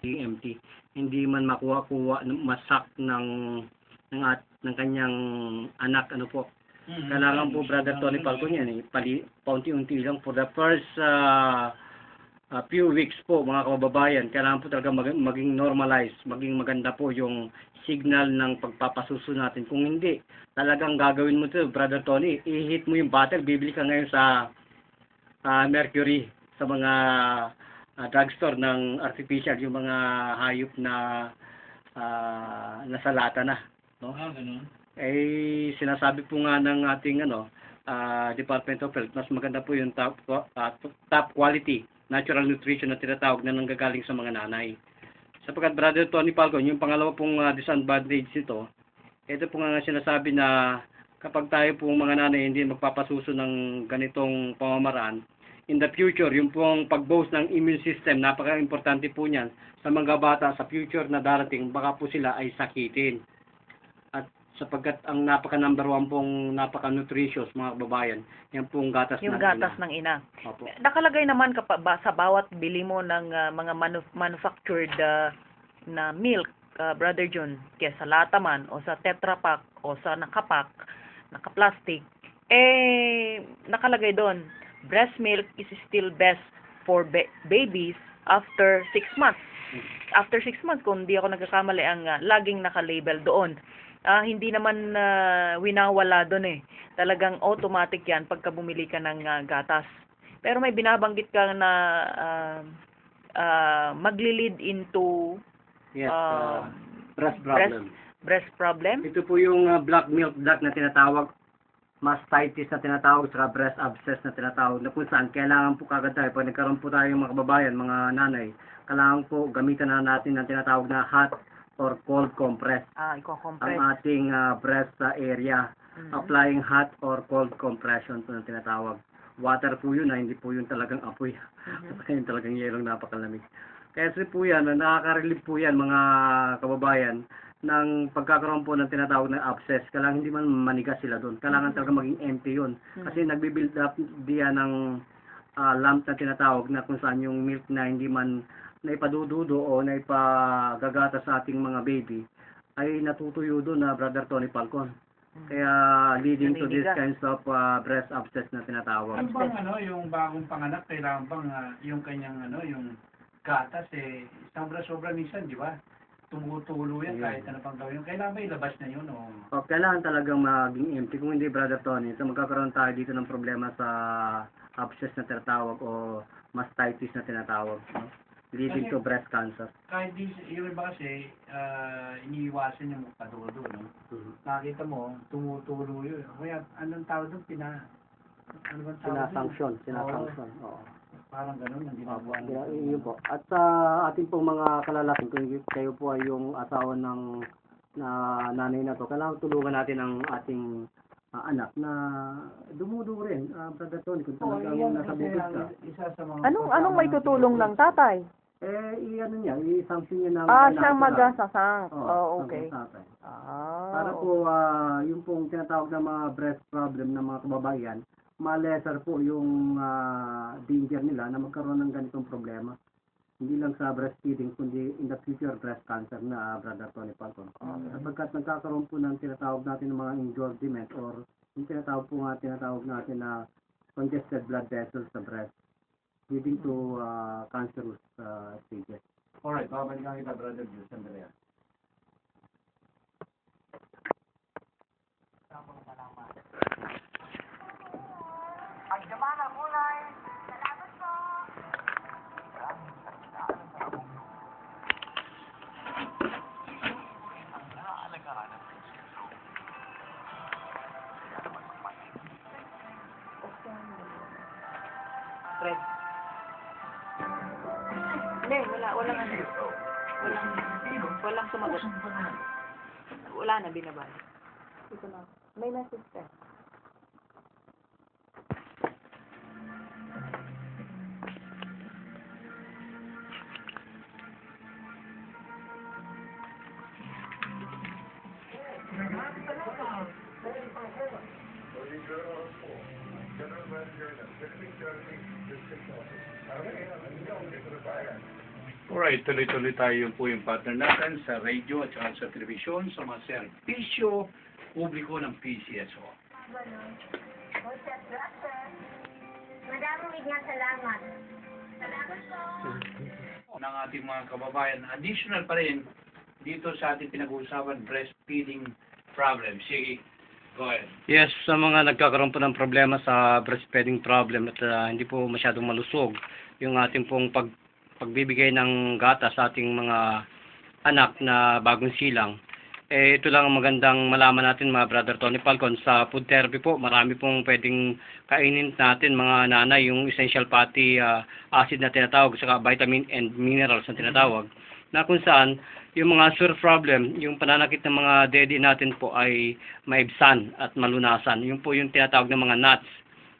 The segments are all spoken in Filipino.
empty. Hindi man makuha-kuha, masak ng kanyang anak, ano po. Kailangan po, Brother Tony Falcon yan, paunti-unti lang for the first few weeks po, mga kababayan, kailangan po talaga maging normalized, maging maganda po yung signal ng pagpapasuso natin. Kung hindi, talagang gagawin mo ito, Brother Tony, i-hit mo yung battle, bibili ka ngayon sa Mercury, sa mga drugstore ng artificial, yung mga hayop na nasa lata na. No? Ganun. Eh, sinasabi po nga ng ating Department of Health, mas maganda po yung top quality natural nutrition na tinatawag na nanggagaling sa mga nanay. Sapagkat Brother Tony Falcon, yung pangalawa pong disadvantage nito, ito po nga sinasabi na kapag tayo pong mga nanay hindi magpapasuso ng ganitong pamamaraan, in the future, yung pong pag-boost ng immune system, napaka-importante po niyan sa mga bata sa future na darating, baka po sila ay sakitin. At sapagkat ang napaka-number one pong napaka-nutritious, mga kababayan, yan pong gatas yung gatas ng ina. Opo. Nakalagay naman sa bawat bili mo ng mga manufactured na milk, Brother John, kaya sa lata man, o sa Tetra Pak, o sa nakapak, naka-plastic, nakalagay doon, breast milk is still best for babies after 6 months. After 6 months, kung hindi ako nagkakamali, ang laging naka-label doon. Hindi naman winawala doon Talagang automatic yan pagka bumili ka ng gatas. Pero may binabanggit ka na magli-lead into breast problem. Breast problem? Ito po yung black milk blood na tinatawag, mastitis na tinatawag, saka breast abscess na tinatawag, na kung saan kailangan po kagad tayo, pag nagkaroon po tayo mga kababayan, mga nanay, kailangan po gamitan na natin ang tinatawag na hot or cold compress. Iko-compress. Ang ating breast area. Applying hot or cold compression po ang tinatawag. Water po yun, hindi po yun talagang apoy. Yun talagang yelong napakalamig. Kaya po yan, nakaka-relieve po yan mga kababayan ng pagkakaroon po ng tinatawag na abscess. Kailangan hindi man manigas sila doon. Kailangan talaga maging empty yun. Kasi nagbibuild up diyan ng lump na tinatawag na kung saan yung milk na hindi man naipadududo o naipagagata sa ating mga baby ay natutuyo doon na Brother Tony Falcon. Kaya leading to this kinds of breast abscess na tinatawag. Ano bang yung bagong panganak, kailangan bang yung kanyang yung gatas sobra minsan, di ba? Tumutulo yan kahit ano pang gawin. Kailangan ba ilabas na yun? O kailangan talagang maging empty. Kung hindi, Brother Tony, so magkakaroon tayo dito ng problema sa abscess na tinatawag o mastitis na tinatawag. No? Leading to breast cancer. Kahit yung iba kasi, iniiwasan yung magpadulo, no? Nakita mo, tumutulo yun. Kaya, anong tawag doon? Ano bang tawag doon? Sinasanction. Oo. Parang ganun ang ginagawa. Yun po. At sa ating pong mga kalalaking, kung kayo po ay yung asawa ng nanay na to, kailangan tulungan natin ang ating anak na dumudugo rin. Brother Tony, kung talagang nasa bukid ka. Isa sa mga Anong may tutulong ng tatay? I-sanction niya ng siyang magasasang. Okay. Para po, yung pong tinatawag na mga breast problem ng mga kababayan, ma-lesser po yung danger nila na magkaroon ng ganitong problema. Hindi lang sa breastfeeding, kundi in the future breast cancer na Brother Tony Falcon. Sapagkat nagkakaroon po ng tinatawag natin ng mga engorgement or yung tinatawag natin na congested blood vessels sa breast, leading to cancerous stages. Alright, babalikan kita, Brother Jules Andrea. Ang dama ng kulay. Salamat po. Ang naaalagaran ng prinsipyo. Kaya naman magpasin. Fred. Hindi, walang sumagot. Wala na, binabalik. Ito na. May message ka. Alright, tuloy-tuloy tayo po yung partner natin sa radio at saka sa telebisyon sa mga serbisyo publiko ng PCSO. Joseph Blackburn. Madaming bigyan salamat. Salamat po. Ng ating mga kababayan, additional pa rin dito sa ating pinag-uusapan, breastfeeding problem. Sige, go ahead. Yes, sa mga nagkakaroon po ng problema sa breastfeeding problem at hindi po masyadong malusog yung ating pong pagbibigay ng gatas sa ating mga anak na bagong silang, ito lang ang magandang malaman natin mga Brother Tony Falcon. Sa food therapy po, marami pong pwedeng kainin natin mga nanay, yung essential fatty acid na tinatawag, saka vitamin and minerals na tinatawag, na kung saan yung mga sore problem, yung pananakit ng mga daddy natin po ay maibsan at malunasan. Yung po yung tinatawag ng mga nuts,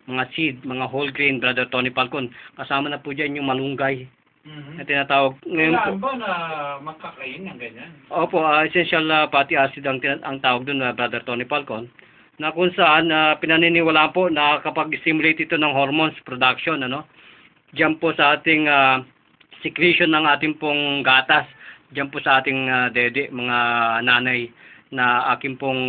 mga seed, mga whole grain, Brother Tony Falcon. Kasama na po dyan yung malunggay na tinatawag. Ngayon po, Wala ba na makakain ng ganyan? opo, essential fatty acid ang tawag doon, Brother Tony Falcon, na kung saan pinaniniwalaan po na kapag stimulate ito ng hormones production, diyan po sa ating secretion ng ating pong gatas, diyan po sa ating dede, mga nanay na aking pong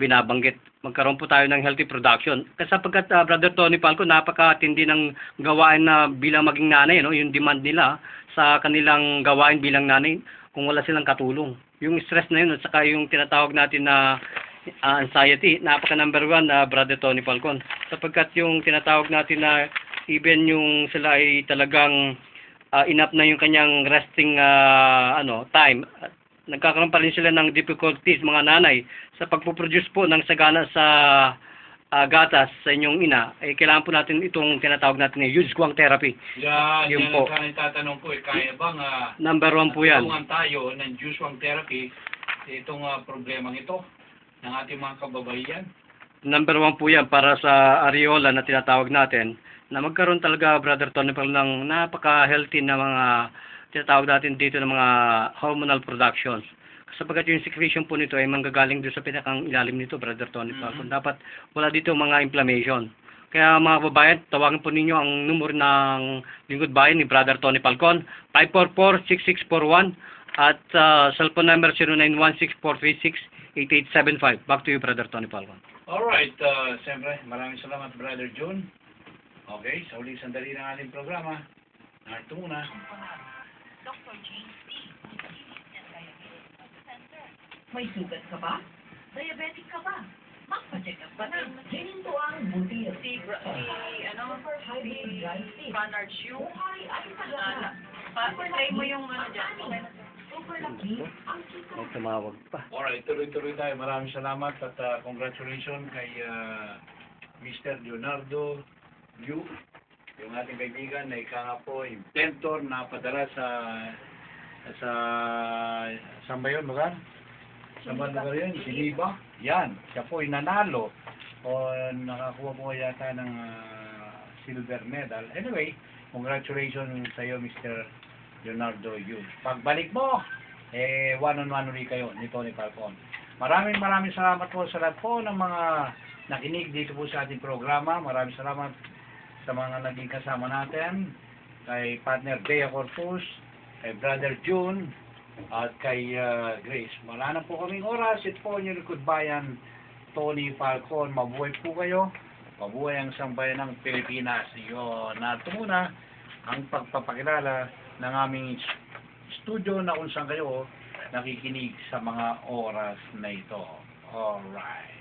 binabanggit, magkaroon po tayo ng healthy production. Kasi sapagkat Brother Tony Falcon, napakatindi ng gawain na bilang maging nanay, yung demand nila sa kanilang gawain bilang nanay kung wala silang katulong. Yung stress na yun at saka yung tinatawag natin na anxiety, napaka number one na Brother Tony Falcon. Sapagkat yung tinatawag natin na even yung sila ay talagang enough na yung kanyang resting time, nagkakaroon pa rin sila ng difficulties mga nanay sa pagpuproduce po ng sagana sa gatas sa inyong ina. Kailangan po natin itong tinatawag natin na Yuzhuang therapy. Yun Yan po. ang tatanong ko, kaya bang Number one po yan. tulungan tayo ng Yuzhuang therapy itong problemang ito ng ating mga kababaihan? Number one po yan para sa areola na tinatawag natin, na magkaroon talaga, Brother Tony, ng napaka-healthy na mga tinatawag natin dito ng mga hormonal productions. Sapagkat yung secretion po nito ay manggagaling doon sa pinakang ilalim nito, Brother Tony Falcon. Dapat wala dito mga inflammation. Kaya mga kababayan, tawagan po ninyo ang numero ng Lingkod Bayan ni Brother Tony Falcon, 544-6641, at cellphone number 0916-436-8875. Back to you, Brother Tony Falcon. Alright, siyempre, maraming salamat, Brother June. Okay, sa uling sandali ng ating programa. Narito muna. May sugat ka ba? Diabetic ka ba? Magpa-check up ka na. Hininto ang butil. High blood drive stick. Bernard Hugh. Buhay ay pagkala. Play mo yung dyan. Super laki ang May tumawag pa. Alright, tuloy-tuloy tayo. Maraming salamat at congratulations kay Mr. Leonardo Yu, yung ating kaibigan na ika nga po inventor na padala sa saan ba yun, lugar? Saan ba lugar yun? Siliba? Yan, siya po nanalo o nakakuha po yata ng silver medal. Anyway, congratulations sa iyo, Mr. Leonardo Yu. Pagbalik mo, one-on-one ulit kayo ni Tony Falcon. Maraming salamat po sa lahat po ng mga nakinig dito po sa ating programa. Maraming salamat sa mga naging kasama natin, kay partner Bea Corpus, kay Brother June, at kay Grace. Wala na po kaming oras. Ito po yung Lingkod Bayan, Tony Falcon. Mabuhay po kayo. Mabuhay ang sambayan ng Pilipinas. Yun. Narito muna ang pagpapakilala ng aming studio na kung saan kayo nakikinig sa mga oras na ito. Alright.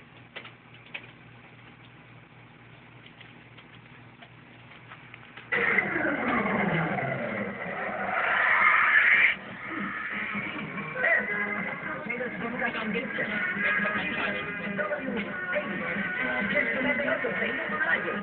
Just remember to play the radio.